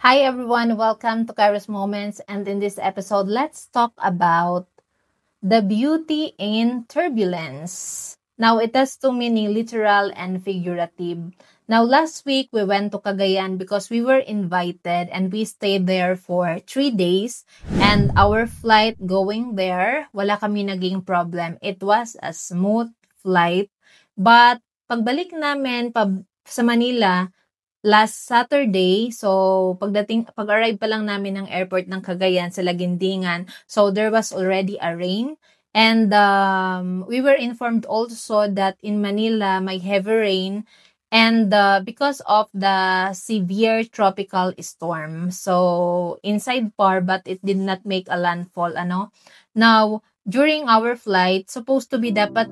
Hi everyone, welcome to Kairos Moments, and in this episode, let's talk about the beauty in turbulence. Now, it has two meaning, literal and figurative. Now, last week we went to Cagayan because we were invited and we stayed there for 3 days. And our flight going there, wala kami naging problem. It was a smooth flight. But pagbalik namin sa Manila, last Saturday, so pag-arrive pa lang namin ng airport ng Cagayan sa Lagindingan, so there was already a rain. And we were informed also that in Manila, may heavy rain and because of the severe tropical storm. So inside par, but it did not make a landfall. Now, during our flight, supposed to be dapat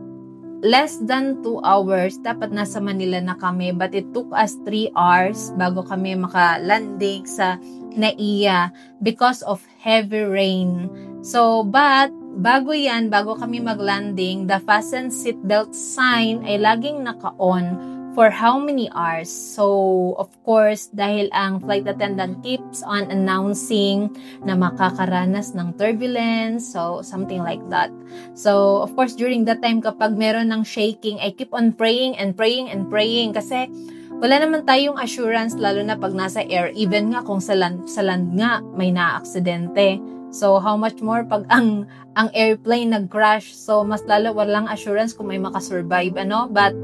less than 2 hours, dapat nasa Manila na kami. But it took us 3 hours bago kami maka-landing sa NAIA because of heavy rain. So, but bago kami mag-landing, the fasten seatbelt sign ay laging naka-on for how many hours. So, of course, dahil ang flight attendant keeps on announcing na makakaranas ng turbulence, so something like that. So, of course, during that time, kapag meron ng shaking, I keep on praying and praying and praying kasi wala naman tayong assurance, lalo na pag nasa air, even nga kung sa land nga may na-aksidente. So, how much more pag ang airplane nag-crash, so mas lalo walang assurance kung may makasurvive, But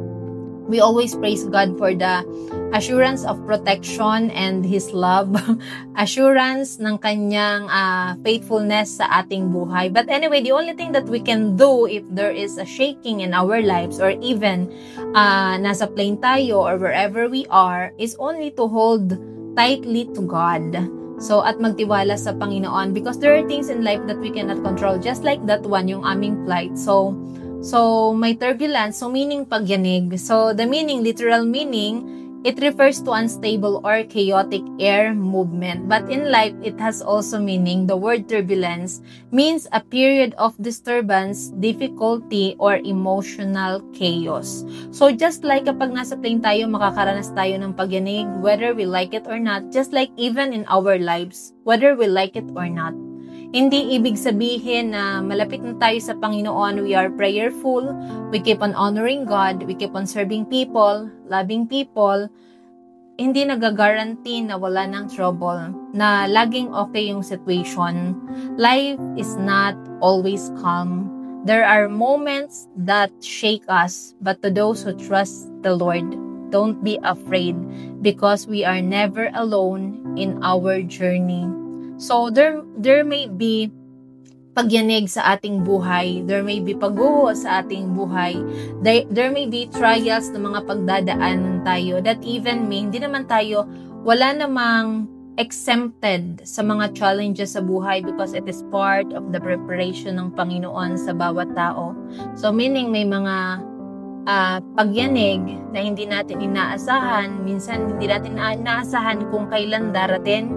we always praise God for the assurance of protection and His love, assurance ng kanyang faithfulness sa ating buhay. But anyway, the only thing that we can do if there is a shaking in our lives or even nasa plane tayo or wherever we are is only to hold tightly to God. So, at magtiwala sa Panginoon because there are things in life that we cannot control, just like that one, yung aming flight. So, may turbulence, so meaning pagyanig. So, the meaning, literal meaning, it refers to unstable or chaotic air movement. But in life, it has also meaning. The word turbulence means a period of disturbance, difficulty, or emotional chaos. So, just like kapag nasa plane tayo, makakaranas tayo ng pagyanig, whether we like it or not, just like even in our lives, whether we like it or not. Hindi ibig sabihin na malapit na tayo sa Panginoon, we are prayerful, we keep on honoring God, we keep on serving people, loving people, hindi nagagaranti na wala ng trouble, na laging okay yung situation. Life is not always calm. There are moments that shake us, but to those who trust the Lord, don't be afraid because we are never alone in our journey. So, there may be pagyanig sa ating buhay. There may be pagguho sa ating buhay. There may be trials na mga pagdadaanan tayo that even hindi naman tayo, wala namang exempted sa mga challenges sa buhay because it is part of the preparation ng Panginoon sa bawat tao. So, meaning may mga pagyanig na hindi natin inaasahan, minsan hindi natin inaasahan kung kailan darating,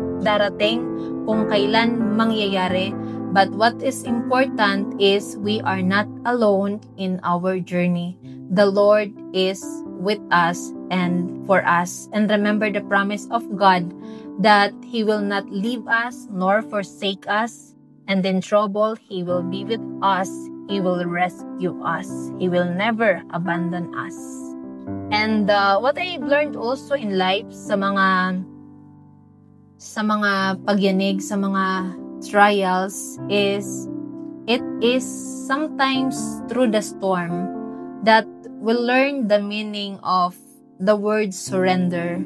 kung kailan mangyayari. But what is important is we are not alone in our journey. The Lord is with us and for us. And remember the promise of God that He will not leave us nor forsake us. And in trouble, He will be with us. He will rescue us. He will never abandon us. And what I've learned also in life sa mga pagyanig, sa mga trials is it is sometimes through the storm that we'll learn the meaning of the word surrender.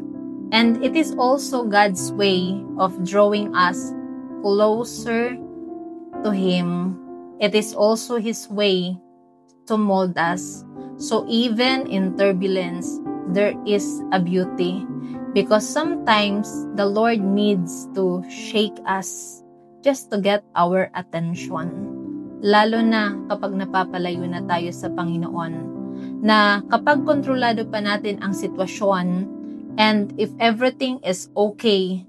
And it is also God's way of drawing us closer to Him. It is also His way to mold us. So even in turbulence, there is a beauty. Because sometimes the Lord needs to shake us just to get our attention. Lalo na kapag napapalayo na tayo sa Panginoon. Na kapag kontrolado pa natin ang sitwasyon, and if everything is okay,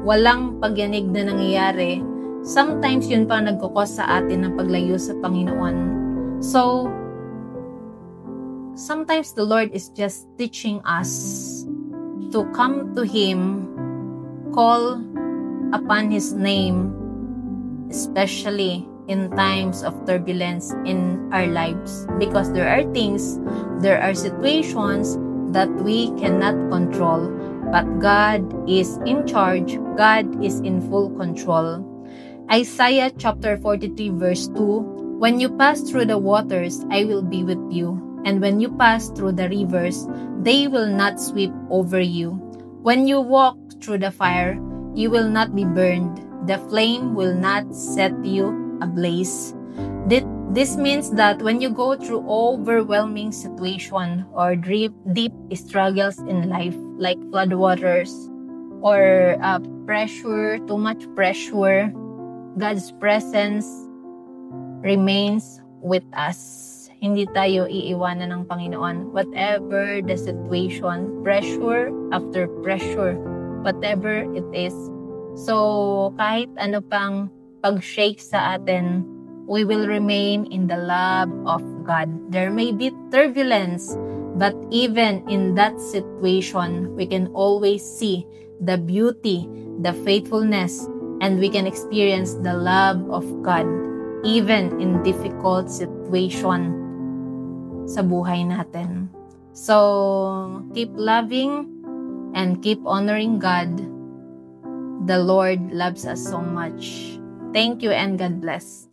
walang pagyanig na nangyayari, sometimes yun pa nagkukos sa atin ng paglayo sa Panginoon. So, sometimes the Lord is just teaching us to come to Him, call upon His name, especially in times of turbulence in our lives, because there are situations that we cannot control, but God is in charge. God is in full control. Isaiah chapter 43 verse 2, when you pass through the waters, I will be with you, and when you pass through the rivers, they will not sweep over you. When you walk through the fire, you will not be burned. The flame will not set you ablaze. This means that when you go through overwhelming situation or deep struggles in life, like floodwaters or pressure, too much pressure, God's presence remains with us. Hindi tayo iiwanan ng Panginoon. Whatever the situation, pressure after pressure, whatever it is. So, kahit ano pang pag-shake sa atin, we will remain in the love of God. There may be turbulence, but even in that situation, we can always see the beauty, the faithfulness, and we can experience the love of God, even in difficult situation sa buhay natin. So, keep loving and keep honoring God. The Lord loves us so much. Thank you and God bless.